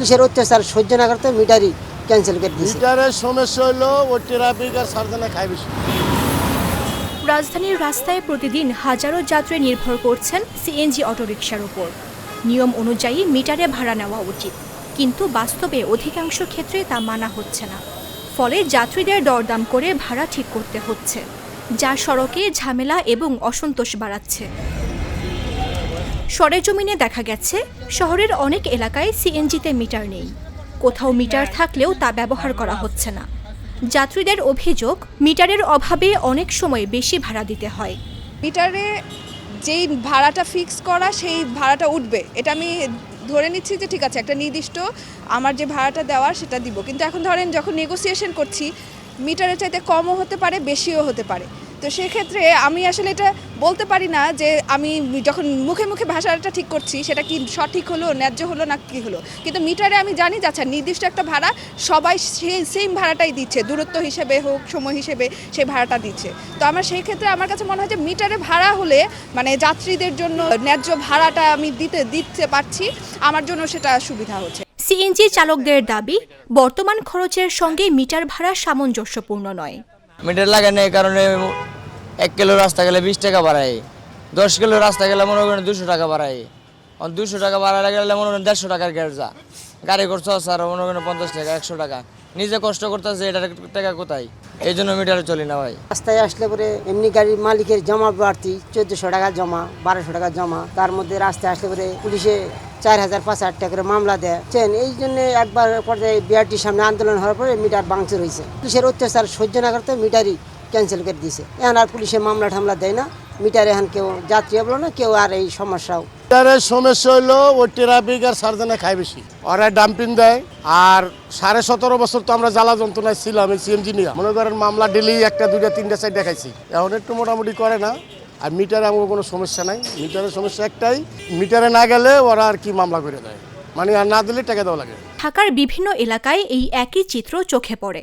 পুলিশের অত্যাচার সহ্য না করতে মিটারই ক্যান্সেল করে দিয়েছে। মিটারের সমস্যা হলো ওই ট্রাফিক আর সার্জনে খায় বেশি। রাজধানীর রাস্তায় প্রতিদিন হাজারো যাত্রী নির্ভর করছেন সিএনজি অটোরিকশার উপর। নিয়ম অনুযায়ী মিটারে ভাড়া নেওয়া উচিত, কিন্তু বাস্তবে অধিকাংশ ক্ষেত্রে তা মানা হচ্ছে না। ফলে যাত্রীদের দরদাম করে ভাড়া ঠিক করতে হচ্ছে, যা সড়কে ঝামেলা এবং অসন্তোষ বাড়াচ্ছে। সরেজমিনে দেখা গেছে শহরের অনেক এলাকায় সিএনজিতে মিটার নেই, কোথাও মিটার থাকলেও তা ব্যবহার করা হচ্ছে না। যাত্রীদের অভিযোগ, মিটারের অভাবে অনেক সময় বেশি ভাড়া দিতে হয়। মিটারে যেই ভাড়াটা ফিক্স করা সেই ভাড়াটা উঠবে, এটা আমি ধরে নিচ্ছি যে ঠিক আছে, একটা নির্দিষ্ট আমার যে ভাড়াটা দেওয়ার সেটা দিব। কিন্তু এখন ধরেন যখন নেগোসিয়েশন করছি, মিটারের চাইতে কমও হতে পারে, বেশিও হতে পারে। তো সেক্ষেত্রে আমি আসলে এটা বলতে পারি না যে আমি যখন মুখে মুখে ভাষাটা ঠিক করছি সেটা কি সঠিক হলো, ন্যায্য হলো না কি হলো। কিন্তু মিটারে আমি জানি যে আচ্ছা নির্দিষ্ট একটা ভাড়া সবাই সেই সেম ভাড়াটাই দিচ্ছে, দূরত্ব হিসেবে হোক, সময় হিসেবে সেই ভাড়াটা দিচ্ছে। তো আমার সেই ক্ষেত্রে আমার কাছে মনে হয় যে মিটারে ভাড়া হলে মানে যাত্রীদের জন্য ন্যায্য ভাড়াটা আমি দিতে পারছি, আমার জন্য সেটা সুবিধা হচ্ছে। সিএনজি চালকদের দাবি, বর্তমান খরচের সঙ্গে মিটার ভাড়া সামঞ্জস্যপূর্ণ নয়। মিটার লাগানো এই কারণে 1 কিলো রাস্তা গেলে 20 টাকা বাড়ায়, 10 কিলো রাস্তা গেলে মনে করেন 200 টাকা বাড়ায়। 200 টাকা বাড়ালে গেলে মনে করেন 150 টাকার গ্যাস যা গাড়ি করছো স্যার, মনে করেন 50 টাকা 100 টাকা নিজে কষ্ট করতেছে, এটার টাকা কোথায়? এই জন্য মিটারে চলি না ভাই। রাস্তায় আসলে পরে এমনি গাড়ির মালিকের জমা বাড়তি 1400 টাকা জমা, 1200 টাকা জমা। তার মধ্যে রাস্তায় আসলে পরে পুলিশে 4000 5000 টাকা করে মামলা দেয়। এই জন্য একবার পর্যায়ে বিআরটির সামনে আন্দোলন হওয়ার পরে মিটার ভাঙচুর হয়েছে। পুলিশের অত্যাচার সহ্য না করতে মিটারই ক্যান্সেল করে দিয়েছে। এখন আর পুলিশে মামলা ঠামলা দেয় না, মিটার এখন কেউ যাত্রী বলো না, কেউ আর এই সমস্যাও। মিটারের সমস্যা হলো ওই ট্রাফিক আর সার্জনে খায় বেশি। ওরা ডাম্পিং দেয়। আর 17.5 বছর তো আমরা জ্বালা যন্ত্রণায় ছিলাম এই সিএনজি নিয়ে। মনে করেন মামলা ডেলি 1টা 2টা 3টা 4টা খাইছি। এখন একটু মোটামুটি করে না। আর মিটারে আমার কোনো সমস্যা নাই। মিটারের সমস্যা একটাই, মিটারে না গেলে ওরা আর কি মামলা করে দেয়, মানে আর না দিলে টাকা দেওয়া লাগে। ঢাকার বিভিন্ন এলাকায় এই একই চিত্র চোখে পড়ে।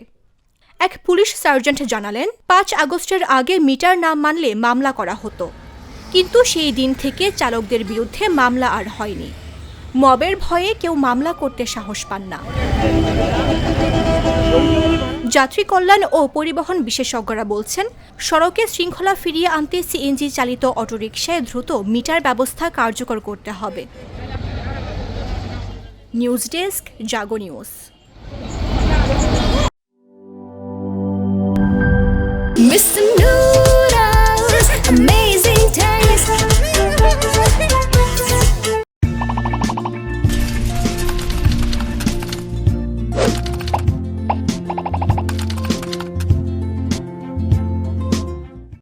এক পুলিশ সার্জেন্ট জানালেন, 5 আগস্টের আগে মিটার না মানলে মামলা করা হতো, কিন্তু সেই দিন থেকে চালকদের বিরুদ্ধে মামলা আর হয়নি। মবের ভয়ে কেউ মামলা করতে সাহস পান না। যাত্রী কল্যাণ ও পরিবহন বিশেষজ্ঞরা বলছেন, সড়কে শৃঙ্খলা ফিরিয়ে আনতে সিএনজি চালিত অটোরিকশায় দ্রুত মিটার ব্যবস্থা কার্যকর করতে হবে। নিউজ ডেস্ক, জাগো নিউজ।